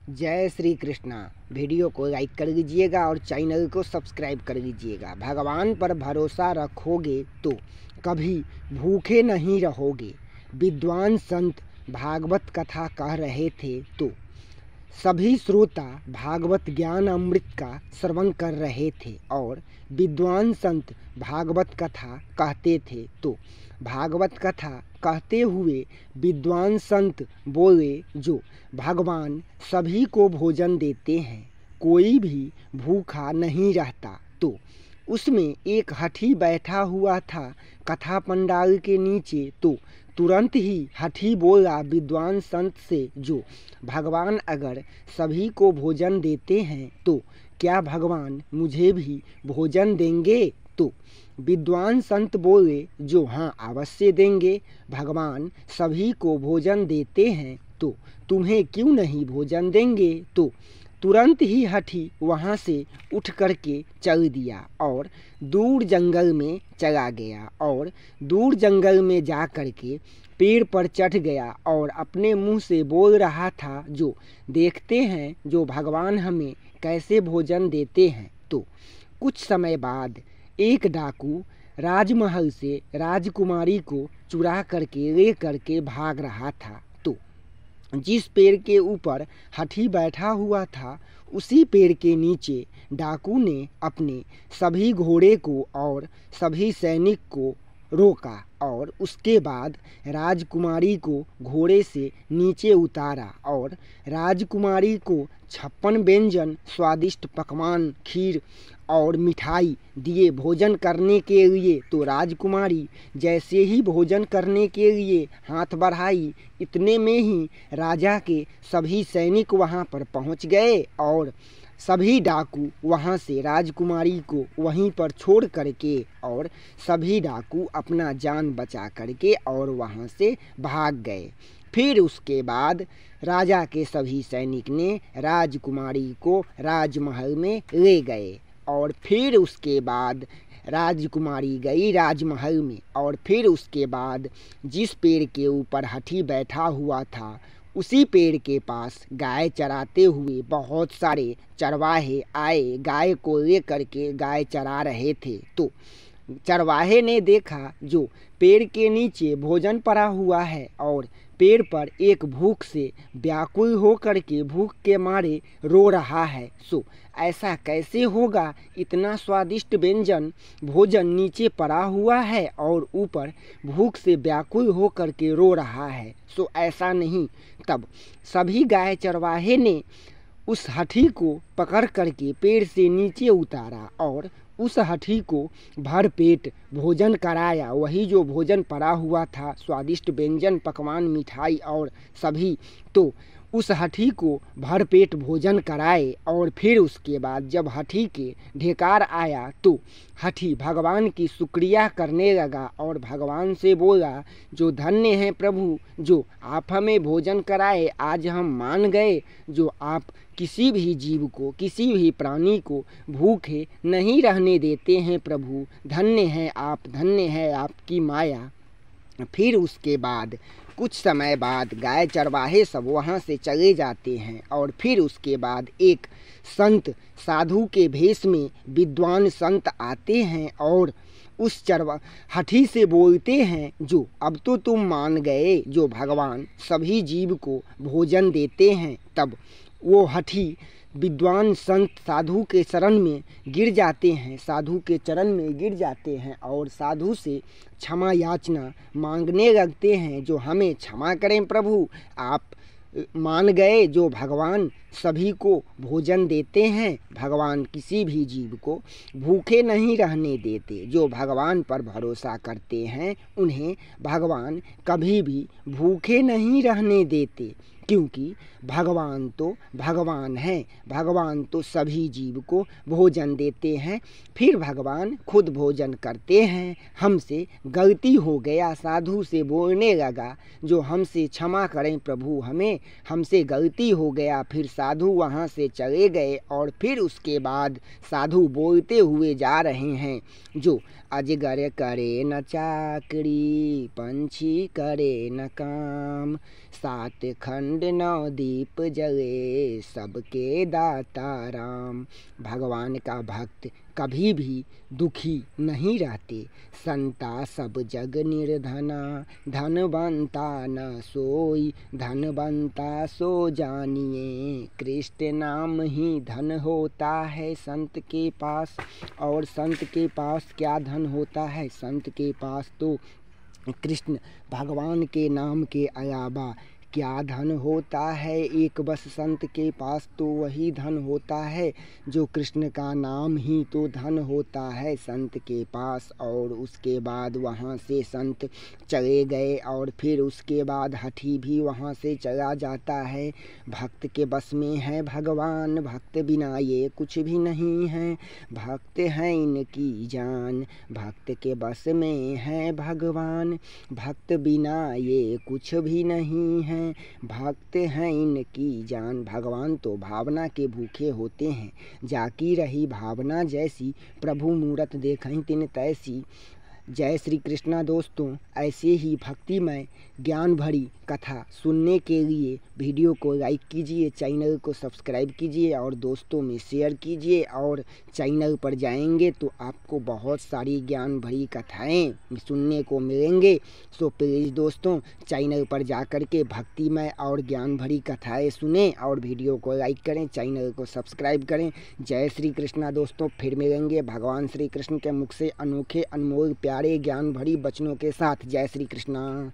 जय श्री कृष्णा। वीडियो को लाइक कर लीजिएगा और चैनल को सब्सक्राइब कर लीजिएगा। भगवान पर भरोसा रखोगे तो कभी भूखे नहीं रहोगे। विद्वान संत भागवत कथा कह रहे थे तो सभी श्रोता भागवत ज्ञान अमृत का श्रवण कर रहे थे और विद्वान संत भागवत कथा कहते थे तो भागवत कथा कहते हुए विद्वान संत बोले, जो भगवान सभी को भोजन देते हैं, कोई भी भूखा नहीं रहता। तो उसमें एक हठी बैठा हुआ था कथा पंडाल के नीचे। तो तुरंत ही हठी बोला विद्वान संत से, जो भगवान अगर सभी को भोजन देते हैं तो क्या भगवान मुझे भी भोजन देंगे? तो विद्वान संत बोले, जो हाँ अवश्य देंगे। भगवान सभी को भोजन देते हैं तो तुम्हें क्यों नहीं भोजन देंगे? तो तुरंत ही हठी वहाँ से उठ करके चल दिया और दूर जंगल में चला गया और दूर जंगल में जा करके पेड़ पर चढ़ गया और अपने मुंह से बोल रहा था, जो देखते हैं जो भगवान हमें कैसे भोजन देते हैं। तो कुछ समय बाद एक डाकू राजमहल से राजकुमारी को चुरा करके ले करके भाग रहा था। तो जिस पेड़ के ऊपर हठी बैठा हुआ था, उसी पेड़ के नीचे डाकू ने अपने सभी घोड़े को और सभी सैनिक को रोका और उसके बाद राजकुमारी को घोड़े से नीचे उतारा और राजकुमारी को 56 व्यंजन, स्वादिष्ट पकवान, खीर और मिठाई दिए भोजन करने के लिए। तो राजकुमारी जैसे ही भोजन करने के लिए हाथ बढ़ाई, इतने में ही राजा के सभी सैनिक वहां पर पहुंच गए और सभी डाकू वहां से राजकुमारी को वहीं पर छोड़ करके और सभी डाकू अपना जान बचा करके और वहां से भाग गए। फिर उसके बाद राजा के सभी सैनिक ने राजकुमारी को राजमहल में ले गए और फिर उसके बाद राजकुमारी गई राजमहल में और फिर उसके बाद जिस पेड़ के ऊपर हठी बैठा हुआ था, उसी पेड़ के पास गाय चराते हुए बहुत सारे चरवाहे आए। गाय को लेकर के गाय चरा रहे थे। तो चरवाहे ने देखा जो पेड़ के नीचे भोजन पड़ा हुआ है और पेड़ पर एक भूख से व्याकुल होकर के भूख के मारे रो रहा है। सो ऐसा कैसे होगा? इतना स्वादिष्ट व्यंजन भोजन नीचे पड़ा हुआ है और ऊपर भूख से व्याकुल होकर के रो रहा है। सो ऐसा नहीं। तब सभी गाय चरवाहे ने उस हठी को पकड़ करके पेड़ से नीचे उतारा और उस हठी को भर पेट भोजन कराया। वही जो भोजन पड़ा हुआ था, स्वादिष्ट व्यंजन, पकवान, मिठाई और सभी, तो उस हठी को भर पेट भोजन कराए। और फिर उसके बाद जब हठी के ढेकार आया तो हठी भगवान की शुक्रिया करने लगा और भगवान से बोला, जो धन्य हैं प्रभु, जो आप हमें भोजन कराए। आज हम मान गए जो आप किसी भी जीव को, किसी भी प्राणी को भूखे नहीं रहने देते हैं प्रभु। धन्य हैं आप, धन्य है आपकी माया। फिर उसके बाद कुछ समय बाद गाय चरवाहे सब वहाँ से चले जाते हैं और फिर उसके बाद एक संत साधु के भेष में विद्वान संत आते हैं और उस हठी से बोलते हैं, जो अब तो तुम मान गए जो भगवान सभी जीव को भोजन देते हैं। तब वो हठी विद्वान संत साधु के शरण में गिर जाते हैं, साधु के चरण में गिर जाते हैं और साधु से क्षमा याचना मांगने लगते हैं, जो हमें क्षमा करें प्रभु। आप मान गए जो भगवान सभी को भोजन देते हैं, भगवान किसी भी जीव को भूखे नहीं रहने देते। जो भगवान पर भरोसा करते हैं उन्हें भगवान कभी भी भूखे नहीं रहने देते, क्योंकि भगवान तो भगवान हैं। भगवान तो सभी जीव को भोजन देते हैं। फिर भगवान खुद भोजन करते हैं। हमसे गलती हो गया, साधु से बोलने लगा, जो हमसे क्षमा करें प्रभु, हमें हमसे गलती हो गया। फिर साधु वहाँ से चले गए और फिर उसके बाद साधु बोलते हुए जा रहे हैं, जो अजगर करे न चाकरी, पंछी करे न काम, 7 खंड 9 दीप जले, सबके दाता राम। भगवान का भक्त कभी भी दुखी नहीं रहते। संता सब जग निर्धना, धनवंता न सोई, धनवंता सो जानिए, कृष्ण नाम ही धन होता है संत के पास। और संत के पास क्या धन होता है? संत के पास तो कृष्ण भगवान के नाम के अलावा क्या धन होता है? एक बस संत के पास तो वही धन होता है जो कृष्ण का नाम ही तो धन होता है संत के पास। और उसके बाद वहाँ से संत चले गए और फिर उसके बाद हाथी भी वहाँ से चला जाता है। भक्त के बस में है भगवान, भक्त बिना ये कुछ भी नहीं है। भक्त हैं इनकी जान, भक्त के बस में है भगवान, भक्त बिना ये कुछ भी नहीं है। भक्त हैं इनकी जान। भगवान तो भावना के भूखे होते हैं। जाकी रही भावना जैसी, प्रभु मूरत देखहीं तिन तैसी। जय श्री कृष्णा दोस्तों, ऐसे ही भक्तिमय ज्ञान भरी कथा सुनने के लिए वीडियो को लाइक कीजिए, चैनल को सब्सक्राइब कीजिए और दोस्तों में शेयर कीजिए। और चैनल पर जाएंगे तो आपको बहुत सारी ज्ञान भरी कथाएं सुनने को मिलेंगे। सो प्लीज़ दोस्तों, चैनल पर जाकर के भक्तिमय और ज्ञान भरी कथाएं सुनें और वीडियो को लाइक करें, चैनल को सब्सक्राइब करें। जय श्री कृष्णा दोस्तों, फिर मिलेंगे भगवान श्री कृष्ण के मुख से अनोखे अनमोल प्यारे ज्ञान भरी वचनों के साथ। जय श्री कृष्णा।